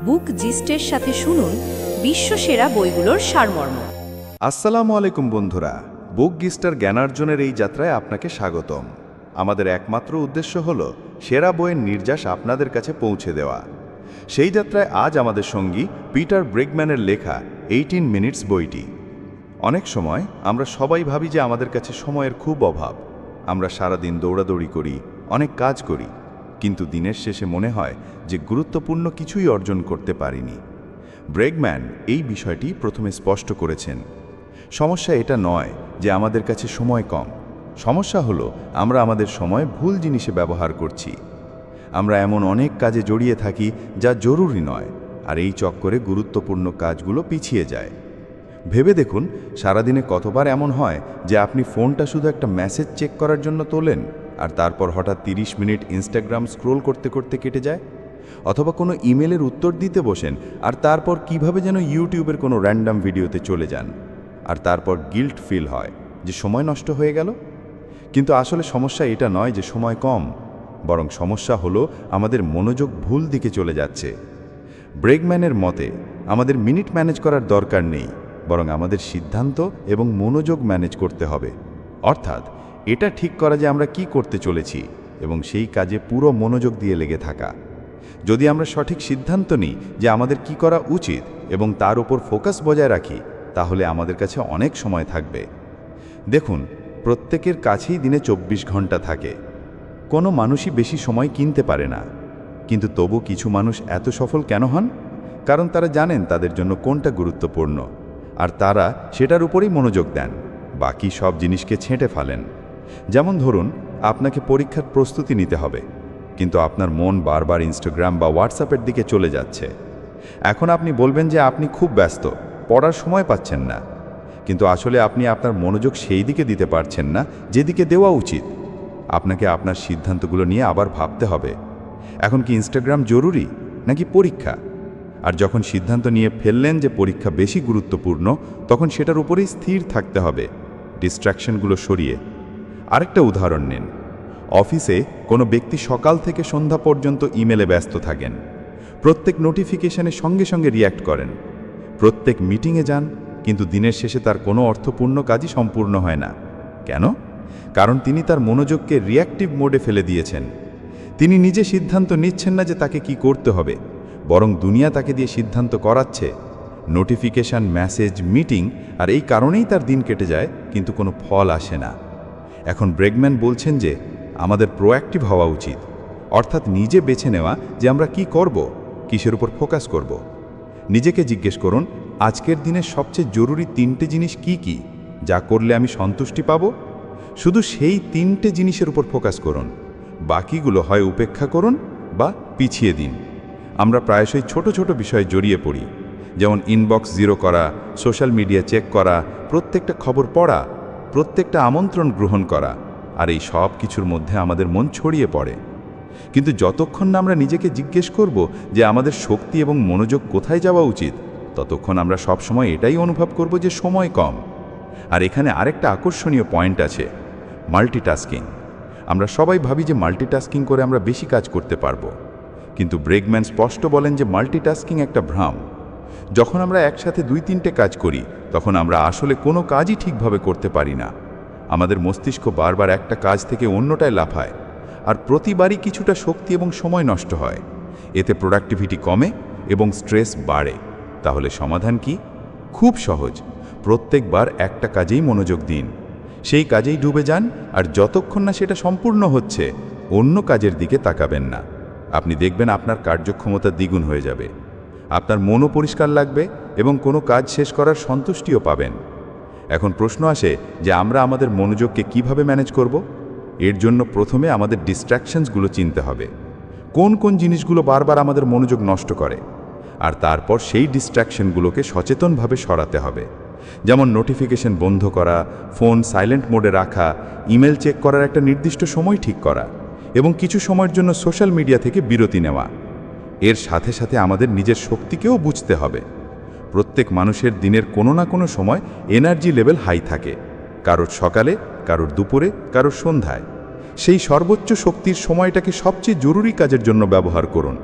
বুক জিস্টের সাথে শুনুন বিশ্বসেরা বইগুলোর সারমর্ম। আসসালামু আলাইকুম বন্ধুরা, বুক গিস্টার জ্ঞানার্জনের এই যাত্রায় আপনাকে স্বাগতম। আমাদের একমাত্র উদ্দেশ্য হল সেরা বইয়ের নির্যাস আপনাদের কাছে পৌঁছে দেওয়া। সেই যাত্রায় আজ আমাদের সঙ্গী পিটার ব্রেগম্যানের লেখা 18 মিনিটস বইটি। অনেক সময় আমরা সবাই ভাবি যে আমাদের কাছে সময়ের খুব অভাব। আমরা সারাদিন দৌড়াদৌড়ি করি, অনেক কাজ করি, কিন্তু দিনের শেষে মনে হয় যে গুরুত্বপূর্ণ কিছুই অর্জন করতে পারিনি। ব্রেগম্যান এই বিষয়টি প্রথমে স্পষ্ট করেছেন। সমস্যা এটা নয় যে আমাদের কাছে সময় কম, সমস্যা হলো আমরা আমাদের সময় ভুল জিনিসে ব্যবহার করছি। আমরা এমন অনেক কাজে জড়িয়ে থাকি যা জরুরি নয়, আর এই চক্করে গুরুত্বপূর্ণ কাজগুলো পিছিয়ে যায়। ভেবে দেখুন, সারাদিনে কতবার এমন হয় যে আপনি ফোনটা শুধু একটা মেসেজ চেক করার জন্য তোলেন, আর তারপর হঠাৎ 30 মিনিট ইনস্টাগ্রাম স্ক্রোল করতে করতে কেটে যায়। অথবা কোনো ইমেলের উত্তর দিতে বসেন, আর তারপর কিভাবে যেন ইউটিউবের কোনো র্যান্ডম ভিডিওতে চলে যান, আর তারপর গিল্ট ফিল হয় যে সময় নষ্ট হয়ে গেল। কিন্তু আসলে সমস্যা এটা নয় যে সময় কম, বরং সমস্যা হলো আমাদের মনোযোগ ভুল দিকে চলে যাচ্ছে। ব্রেগম্যানের মতে আমাদের মিনিট ম্যানেজ করার দরকার নেই, বরং আমাদের সিদ্ধান্ত এবং মনোযোগ ম্যানেজ করতে হবে। অর্থাৎ এটা ঠিক করা যে আমরা কি করতে চলেছি এবং সেই কাজে পুরো মনোযোগ দিয়ে লেগে থাকা। যদি আমরা সঠিক সিদ্ধান্ত নিই যে আমাদের কি করা উচিত এবং তার উপর ফোকাস বজায় রাখি, তাহলে আমাদের কাছে অনেক সময় থাকবে। দেখুন, প্রত্যেকের কাছেই দিনে 24 ঘন্টা থাকে। কোনো মানুষই বেশি সময় কিনতে পারে না, কিন্তু তবু কিছু মানুষ এত সফল কেন হন? কারণ তারা জানেন তাদের জন্য কোনটা গুরুত্বপূর্ণ, আর তারা সেটার উপরেই মনোযোগ দেন, বাকি সব জিনিসকে ছেঁটে ফেলেন। যেমন ধরুন, আপনাকে পরীক্ষার প্রস্তুতি নিতে হবে, কিন্তু আপনার মন বারবার ইনস্টাগ্রাম বা হোয়াটসঅ্যাপের দিকে চলে যাচ্ছে। এখন আপনি বলবেন যে আপনি খুব ব্যস্ত, পড়ার সময় পাচ্ছেন না, কিন্তু আসলে আপনি আপনার মনোযোগ সেই দিকে দিতে পারছেন না যেদিকে দেওয়া উচিত। আপনাকে আপনার সিদ্ধান্তগুলো নিয়ে আবার ভাবতে হবে, এখন কি ইনস্টাগ্রাম জরুরি নাকি পরীক্ষা? আর যখন সিদ্ধান্ত নিয়ে ফেললেন যে পরীক্ষা বেশি গুরুত্বপূর্ণ, তখন সেটার উপরেই স্থির থাকতে হবে, ডিস্ট্র্যাকশনগুলো সরিয়ে। আরেকটা উদাহরণ নিন, অফিসে কোনো ব্যক্তি সকাল থেকে সন্ধ্যা পর্যন্ত ইমেলে ব্যস্ত থাকেন, প্রত্যেক নোটিফিকেশনে সঙ্গে সঙ্গে রিয়্যাক্ট করেন, প্রত্যেক মিটিংয়ে যান, কিন্তু দিনের শেষে তার কোনো অর্থপূর্ণ কাজই সম্পূর্ণ হয় না। কেন? কারণ তিনি তার মনোযোগকে রিয়্যাক্টিভ মোডে ফেলে দিয়েছেন। তিনি নিজে সিদ্ধান্ত নিচ্ছেন না যে তাকে কি করতে হবে, বরং দুনিয়া তাকে দিয়ে সিদ্ধান্ত করাচ্ছে। নোটিফিকেশন, মেসেজ, মিটিং, আর এই কারণেই তার দিন কেটে যায়, কিন্তু কোনো ফল আসে না। এখন ব্রেগম্যান বলছেন যে আমাদের প্রোঅ্যাক্টিভ হওয়া উচিত, অর্থাৎ নিজে বেছে নেওয়া যে আমরা কি করব, কিসের উপর ফোকাস করব। নিজেকে জিজ্ঞেস করুন, আজকের দিনের সবচেয়ে জরুরি 3টে জিনিস কি কি, যা করলে আমি সন্তুষ্টি পাব। শুধু সেই 3টে জিনিসের উপর ফোকাস করুন, বাকিগুলো হয় উপেক্ষা করুন বা পিছিয়ে দিন। আমরা প্রায়শই ছোট ছোট বিষয়ে জড়িয়ে পড়ি, যেমন ইনবক্স জিরো করা, সোশ্যাল মিডিয়া চেক করা, প্রত্যেকটা খবর পড়া, প্রত্যেকটা আমন্ত্রণ গ্রহণ করা, আর এই সব কিছুর মধ্যে আমাদের মন ছড়িয়ে পড়ে। কিন্তু যতক্ষণ না আমরা নিজেকে জিজ্ঞেস করব যে আমাদের শক্তি এবং মনোযোগ কোথায় যাওয়া উচিত, ততক্ষণ আমরা সবসময় এটাই অনুভব করব যে সময় কম। আর এখানে আরেকটা আকর্ষণীয় পয়েন্ট আছে, মাল্টিটাস্কিং। আমরা সবাই ভাবি যে মাল্টিটাস্কিং করে আমরা বেশি কাজ করতে পারবো, কিন্তু ব্রেগম্যান স্পষ্ট বলেন যে মাল্টিটাস্কিং একটা ভ্রম। যখন আমরা একসাথে 2-3টে কাজ করি, তখন আমরা আসলে কোনো কাজই ঠিকভাবে করতে পারি না। আমাদের মস্তিষ্ক বারবার একটা কাজ থেকে অন্যটায় লাফায়, আর প্রতিবারই কিছুটা শক্তি এবং সময় নষ্ট হয়। এতে প্রোডাক্টিভিটি কমে এবং স্ট্রেস বাড়ে। তাহলে সমাধান কি? খুব সহজ, প্রত্যেকবার একটা কাজেই মনোযোগ দিন, সেই কাজেই ডুবে যান, আর যতক্ষণ না সেটা সম্পূর্ণ হচ্ছে অন্য কাজের দিকে তাকাবেন না। আপনি দেখবেন আপনার কার্যক্ষমতা দ্বিগুণ হয়ে যাবে, আপনার মনও পরিষ্কার লাগবে এবং কোনো কাজ শেষ করার সন্তুষ্টিও পাবেন। এখন প্রশ্ন আসে যে আমরা আমাদের মনোযোগকে কিভাবে ম্যানেজ করব? এর জন্য প্রথমে আমাদের ডিস্ট্র্যাকশনসগুলো চিনতে হবে, কোন কোন জিনিসগুলো বারবার আমাদের মনোযোগ নষ্ট করে, আর তারপর সেই ডিস্ট্র্যাকশনগুলোকে সচেতনভাবে সরাতে হবে। যেমন নোটিফিকেশন বন্ধ করা, ফোন সাইলেন্ট মোডে রাখা, ইমেল চেক করার একটা নির্দিষ্ট সময় ঠিক করা, এবং কিছু সময়ের জন্য সোশ্যাল মিডিয়া থেকে বিরতি নেওয়া। এর সাথে সাথে আমাদের নিজের শক্তিকেও বুঝতে হবে। প্রত্যেক মানুষের দিনের কোনো না কোনো সময় এনার্জি লেভেল হাই থাকে, কারোর সকালে, কারোর দুপুরে, কারোর সন্ধ্যায়। সেই সর্বোচ্চ শক্তির সময়টাকে সবচেয়ে জরুরি কাজের জন্য ব্যবহার করুন,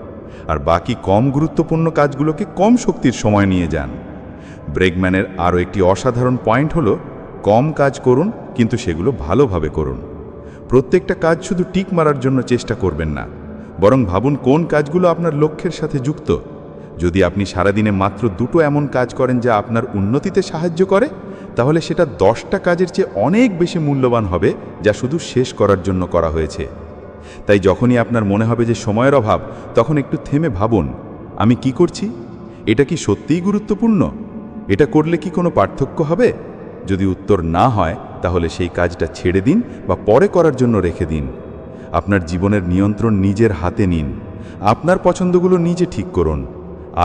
আর বাকি কম গুরুত্বপূর্ণ কাজগুলোকে কম শক্তির সময় নিয়ে যান। ব্রেগম্যানের আরও একটি অসাধারণ পয়েন্ট হলো, কম কাজ করুন কিন্তু সেগুলো ভালোভাবে করুন। প্রত্যেকটা কাজ শুধু টিক মারার জন্য চেষ্টা করবেন না, বরং ভাবুন কোন কাজগুলো আপনার লক্ষ্যের সাথে যুক্ত। যদি আপনি সারাদিনে মাত্র দুটো এমন কাজ করেন যা আপনার উন্নতিতে সাহায্য করে, তাহলে সেটা 10টা কাজের চেয়ে অনেক বেশি মূল্যবান হবে যা শুধু শেষ করার জন্য করা হয়েছে। তাই যখনই আপনার মনে হবে যে সময়ের অভাব, তখন একটু থেমে ভাবুন, আমি কি করছি? এটা কি সত্যিই গুরুত্বপূর্ণ? এটা করলে কি কোনো পার্থক্য হবে? যদি উত্তর না হয়, তাহলে সেই কাজটা ছেড়ে দিন বা পরে করার জন্য রেখে দিন। আপনার জীবনের নিয়ন্ত্রণ নিজের হাতে নিন। আপনার পছন্দগুলো নিজে ঠিক করুন।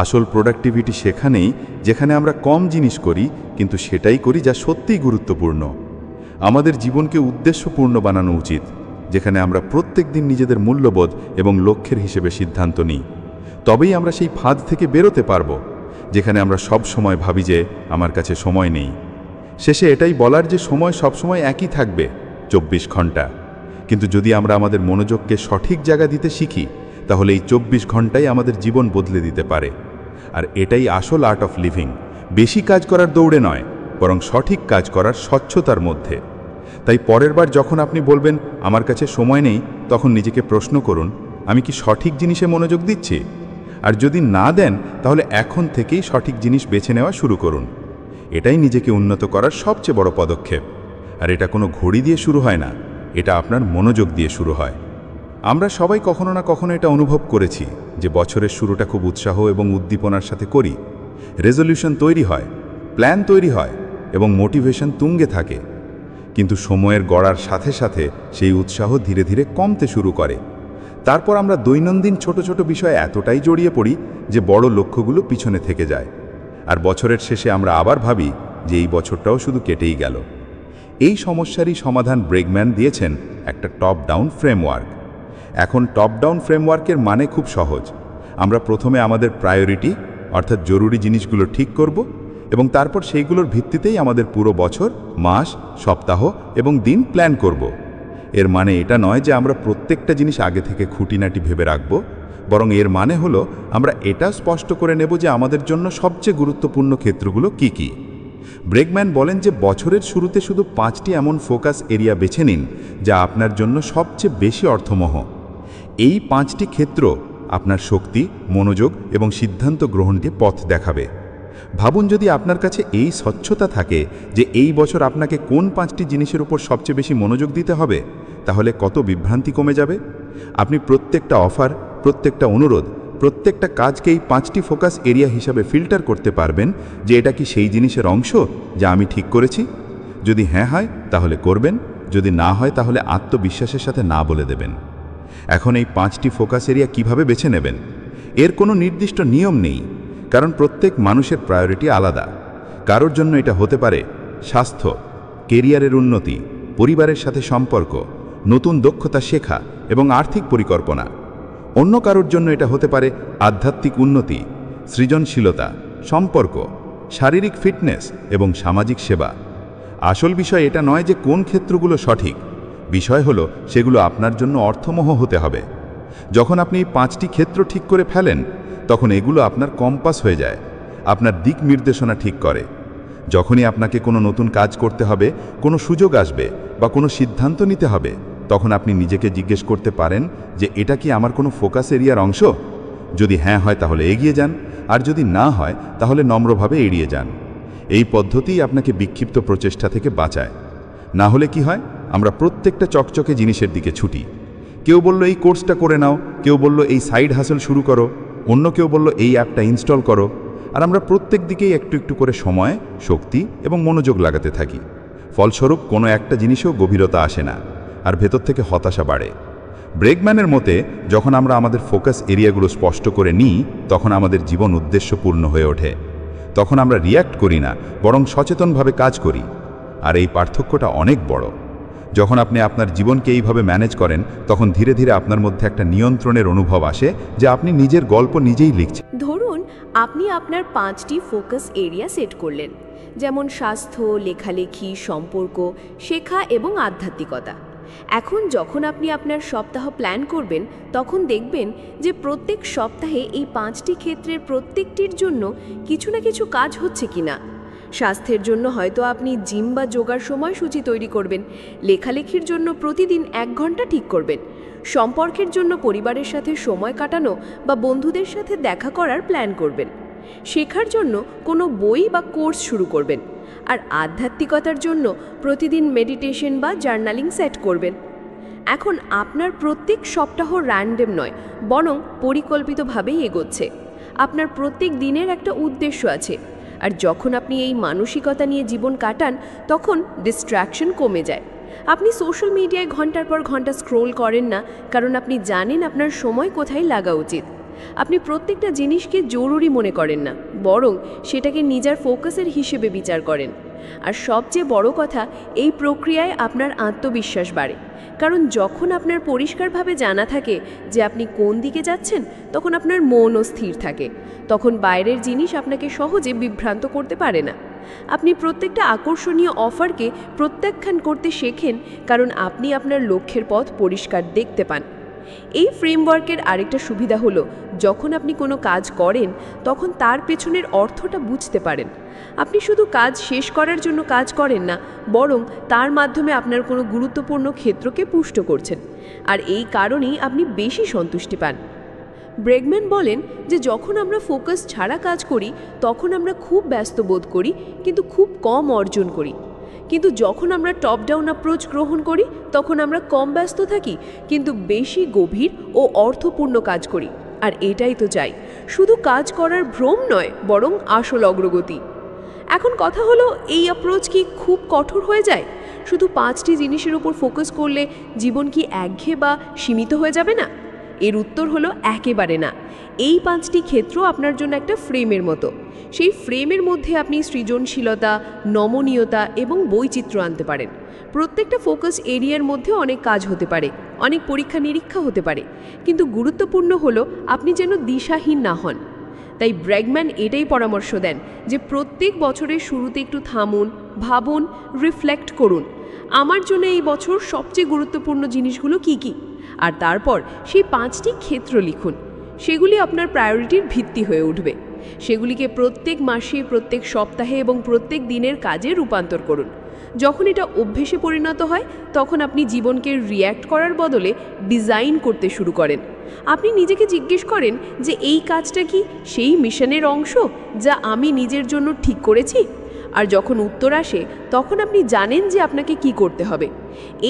আসল প্রোডাক্টিভিটি সেখানেই যেখানে আমরা কম জিনিস করি, কিন্তু সেটাই করি যা সত্যিই গুরুত্বপূর্ণ। আমাদের জীবনকে উদ্দেশ্যপূর্ণ বানানো উচিত, যেখানে আমরা প্রত্যেক দিন নিজেদের মূল্যবোধ এবং লক্ষ্যের হিসেবে সিদ্ধান্ত নিই। তবেই আমরা সেই ফাঁদ থেকে বেরোতে পারব, যেখানে আমরা সব সময় ভাবি যে আমার কাছে সময় নেই। শেষে এটাই বলার যে সময় সবসময় একই থাকবে, 24 ঘন্টা। কিন্তু যদি আমরা আমাদের মনোযোগকে সঠিক জায়গা দিতে শিখি, তাহলে এই 24 ঘন্টাই আমাদের জীবন বদলে দিতে পারে। আর এটাই আসল আর্ট অফ লিভিং, বেশি কাজ করার দৌড়ে নয়, বরং সঠিক কাজ করার স্বচ্ছতার মধ্যে। তাই পরের বার যখন আপনি বলবেন আমার কাছে সময় নেই, তখন নিজেকে প্রশ্ন করুন, আমি কি সঠিক জিনিসে মনোযোগ দিচ্ছি? আর যদি না দেন, তাহলে এখন থেকেই সঠিক জিনিস বেছে নেওয়া শুরু করুন। এটাই নিজেকে উন্নত করার সবচেয়ে বড় পদক্ষেপ। আর এটা কোনো ঘড়ি দিয়ে শুরু হয় না, এটা আপনার মনোযোগ দিয়ে শুরু হয়। আমরা সবাই কখনো না কখনো এটা অনুভব করেছি যে বছরের শুরুটা খুব উৎসাহ এবং উদ্দীপনার সাথে করি। রেজলিউশন তৈরি হয়, প্ল্যান তৈরি হয় এবং মোটিভেশন তুঙ্গে থাকে। কিন্তু সময়ের গড়ার সাথে সাথে সেই উৎসাহ ধীরে ধীরে কমতে শুরু করে। তারপর আমরা দৈনন্দিন ছোট ছোট বিষয়ে এতটাই জড়িয়ে পড়ি যে বড় লক্ষ্যগুলো পিছনে থেকে যায়। আর বছরের শেষে আমরা আবার ভাবি যে এই বছরটাও শুধু কেটেই গেল। এই সমস্যারই সমাধান ব্রেগম্যান দিয়েছেন একটা টপ ডাউন ফ্রেমওয়ার্ক। এখন টপ ডাউন ফ্রেমওয়ার্কের মানে খুব সহজ। আমরা প্রথমে আমাদের প্রায়োরিটি অর্থাৎ জরুরি জিনিসগুলো ঠিক করব এবং তারপর সেইগুলোর ভিত্তিতেই আমাদের পুরো বছর, মাস, সপ্তাহ এবং দিন প্ল্যান করব। এর মানে এটা নয় যে আমরা প্রত্যেকটা জিনিস আগে থেকে খুঁটিনাটি ভেবে রাখব, বরং এর মানে হলো আমরা এটা স্পষ্ট করে নেব যে আমাদের জন্য সবচেয়ে গুরুত্বপূর্ণ ক্ষেত্রগুলো কি কি। ব্রেগম্যান বলেন যে বছরের শুরুতে শুধু 5টি এমন ফোকাস এরিয়া বেছে নিন যা আপনার জন্য সবচেয়ে বেশি অর্থবহ। এই 5টি ক্ষেত্র আপনার শক্তি, মনোযোগ এবং সিদ্ধান্ত গ্রহণকে পথ দেখাবে। ভাবুন, যদি আপনার কাছে এই স্বচ্ছতা থাকে যে এই বছর আপনাকে কোন 5টি জিনিসের উপর সবচেয়ে বেশি মনোযোগ দিতে হবে, তাহলে কত বিভ্রান্তি কমে যাবে। আপনি প্রত্যেকটা অফার, প্রত্যেকটা অনুরোধ, প্রত্যেকটা কাজকে এই 5টি ফোকাস এরিয়া হিসাবে ফিল্টার করতে পারবেন যে এটা কি সেই জিনিসের অংশ যা আমি ঠিক করেছি। যদি হ্যাঁ হয় তাহলে করবেন, যদি না হয় তাহলে আত্মবিশ্বাসের সাথে না বলে দেবেন। এখন এই 5টি ফোকাস এরিয়া কিভাবে বেছে নেবেন? এর কোনো নির্দিষ্ট নিয়ম নেই, কারণ প্রত্যেক মানুষের প্রায়োরিটি আলাদা। কারোর জন্য এটা হতে পারে স্বাস্থ্য, কেরিয়ারের উন্নতি, পরিবারের সাথে সম্পর্ক, নতুন দক্ষতা শেখা এবং আর্থিক পরিকল্পনা। অন্য কারোর জন্য এটা হতে পারে আধ্যাত্মিক উন্নতি, সৃজনশীলতা, সম্পর্ক, শারীরিক ফিটনেস এবং সামাজিক সেবা। আসল বিষয় এটা নয় যে কোন ক্ষেত্রগুলো সঠিক, বিষয় হলো সেগুলো আপনার জন্য অর্থবহ হতে হবে। যখন আপনি এই 5টি ক্ষেত্র ঠিক করে ফেলেন, তখন এগুলো আপনার কম্পাস হয়ে যায়, আপনার দিক নির্দেশনা ঠিক করে। যখনই আপনাকে কোনো নতুন কাজ করতে হবে, কোনো সুযোগ আসবে বা কোনো সিদ্ধান্ত নিতে হবে, তখন আপনি নিজেকে জিজ্ঞেস করতে পারেন যে এটা কি আমার কোনো ফোকাস এরিয়ার অংশ? যদি হ্যাঁ হয় তাহলে এগিয়ে যান, আর যদি না হয় তাহলে নম্রভাবে এড়িয়ে যান। এই পদ্ধতিই আপনাকে বিক্ষিপ্ত প্রচেষ্টা থেকে বাঁচায়। না হলে কি হয়, আমরা প্রত্যেকটা চকচকে জিনিসের দিকে ছুটি। কেউ বলল এই কোর্সটা করে নাও, কেউ বলল এই সাইড হাসেল শুরু করো, অন্য কেউ বলল এই অ্যাপটা ইনস্টল করো। আর আমরা প্রত্যেক দিকেই একটু একটু করে সময়, শক্তি এবং মনোযোগ লাগাতে থাকি। ফলস্বরূপ কোনো একটা জিনিসেও গভীরতা আসে না, আর ভেতর থেকে হতাশা বাড়ে। ব্রেগম্যানের মতে যখন আমরা আমাদের ফোকাস এরিয়াগুলো স্পষ্ট করে নিই, তখন আমাদের জীবন উদ্দেশ্যপূর্ণ হয়ে ওঠে। তখন আমরা রিয়্যাক্ট করি না, বরং সচেতনভাবে কাজ করি। আর এই পার্থক্যটা অনেক বড়। যখন আপনি আপনার জীবনকে এইভাবে ম্যানেজ করেন, তখন ধীরে ধীরে আপনার মধ্যে একটা নিয়ন্ত্রণের অনুভব আসে যে আপনি নিজের গল্প নিজেই লিখছেন। ধরুন আপনি আপনার 5টি ফোকাস এরিয়া সেট করলেন, যেমন স্বাস্থ্য, লেখালেখি, সম্পর্ক, শেখা এবং আধ্যাত্মিকতা। এখন যখন আপনি আপনার সপ্তাহ প্ল্যান করবেন তখন দেখবেন যে প্রত্যেক সপ্তাহে এই 5টি ক্ষেত্রের প্রত্যেকটির জন্য কিছু না কিছু কাজ হচ্ছে কিনা। স্বাস্থ্যের জন্য হয়তো আপনি জিম বা যোগার সময়সূচি তৈরি করবেন, লেখালেখির জন্য প্রতিদিন 1 ঘন্টা ঠিক করবেন, সম্পর্কের জন্য পরিবারের সাথে সময় কাটানো বা বন্ধুদের সাথে দেখা করার প্ল্যান করবেন, শেখার জন্য কোনো বই বা কোর্স শুরু করবেন, আর আধ্যাত্মিকতার জন্য প্রতিদিন মেডিটেশন বা জার্নালিং সেট করবেন। এখন আপনার প্রত্যেক সপ্তাহ র্যান্ডম নয়, বরং পরিকল্পিতভাবেই এগোচ্ছে। আপনার প্রত্যেক দিনের একটা উদ্দেশ্য আছে, আর যখন আপনি এই মানসিকতা নিয়ে জীবন কাটান তখন ডিস্ট্র্যাকশন কমে যায়। আপনি সোশ্যাল মিডিয়ায় ঘন্টার পর ঘন্টা স্ক্রোল করেন না, কারণ আপনি জানেন আপনার সময় কোথায় লাগা উচিত। আপনি প্রত্যেকটা জিনিসকে জরুরি মনে করেন না, বরং সেটাকে নিজের ফোকাসের হিসেবে বিচার করেন। আর সবচেয়ে বড় কথা, এই প্রক্রিয়ায় আপনার আত্মবিশ্বাস বাড়ে, কারণ যখন আপনার পরিষ্কারভাবে জানা থাকে যে আপনি কোন দিকে যাচ্ছেন, তখন আপনার মনও স্থির থাকে। তখন বাইরের জিনিস আপনাকে সহজে বিভ্রান্ত করতে পারে না। আপনি প্রত্যেকটা আকর্ষণীয় অফারকে প্রত্যাখ্যান করতে শেখেন, কারণ আপনি আপনার লক্ষ্যের পথ পরিষ্কার দেখতে পান। এই ফ্রেমওয়ার্কের আরেকটা সুবিধা হলো, যখন আপনি কোনো কাজ করেন তখন তার পেছনের অর্থটা বুঝতে পারেন। আপনি শুধু কাজ শেষ করার জন্য কাজ করেন না, বরং তার মাধ্যমে আপনার কোনো গুরুত্বপূর্ণ ক্ষেত্রকে পুষ্ট করছেন, আর এই কারণেই আপনি বেশি সন্তুষ্টি পান। ব্রেগম্যান বলেন যে যখন আমরা ফোকাস ছাড়া কাজ করি তখন আমরা খুব ব্যস্ত বোধ করি, কিন্তু খুব কম অর্জন করি। কিন্তু যখন আমরা টপ ডাউন অ্যাপ্রোচ গ্রহণ করি তখন আমরা কম ব্যস্ত থাকি, কিন্তু বেশি গভীর ও অর্থপূর্ণ কাজ করি। আর এটাই তো চাই, শুধু কাজ করার ভ্রম নয়, বরং আসল অগ্রগতি। এখন কথা হলো, এই অ্যাপ্রোচ কি খুব কঠোর হয়ে যায়? শুধু 5টি জিনিসের উপর ফোকাস করলে জীবন কি একঘেয়ে বা সীমিত হয়ে যাবে না? এর উত্তর হলো একেবারে না। এই 5টি ক্ষেত্র আপনার জন্য একটা ফ্রেমের মতো। সেই ফ্রেমের মধ্যে আপনি সৃজনশীলতা, নমনীয়তা এবং বৈচিত্র্য আনতে পারেন। প্রত্যেকটা ফোকাস এরিয়ার মধ্যে অনেক কাজ হতে পারে, অনেক পরীক্ষা নিরীক্ষা হতে পারে, কিন্তু গুরুত্বপূর্ণ হলো আপনি যেন দিশাহীন না হন। তাই ব্রেগম্যান এটাই পরামর্শ দেন যে প্রত্যেক বছরের শুরুতে একটু থামুন, ভাবুন, রিফ্লেক্ট করুন, আমার জন্য এই বছর সবচেয়ে গুরুত্বপূর্ণ জিনিসগুলো কি কি, আর তারপর সেই 5টি ক্ষেত্র লিখুন। সেগুলি আপনার প্রায়োরিটির ভিত্তি হয়ে উঠবে। সেগুলিকে প্রত্যেক মাসে, প্রত্যেক সপ্তাহে এবং প্রত্যেক দিনের কাজে রূপান্তর করুন। যখন এটা অভ্যেসে পরিণত হয় তখন আপনি জীবনকে রিয়্যাক্ট করার বদলে ডিজাইন করতে শুরু করেন। আপনি নিজেকে জিজ্ঞেস করেন যে এই কাজটা কি সেই মিশনের অংশ যা আমি নিজের জন্য ঠিক করেছি? আর যখন উত্তর আসে তখন আপনি জানেন যে আপনাকে কি করতে হবে।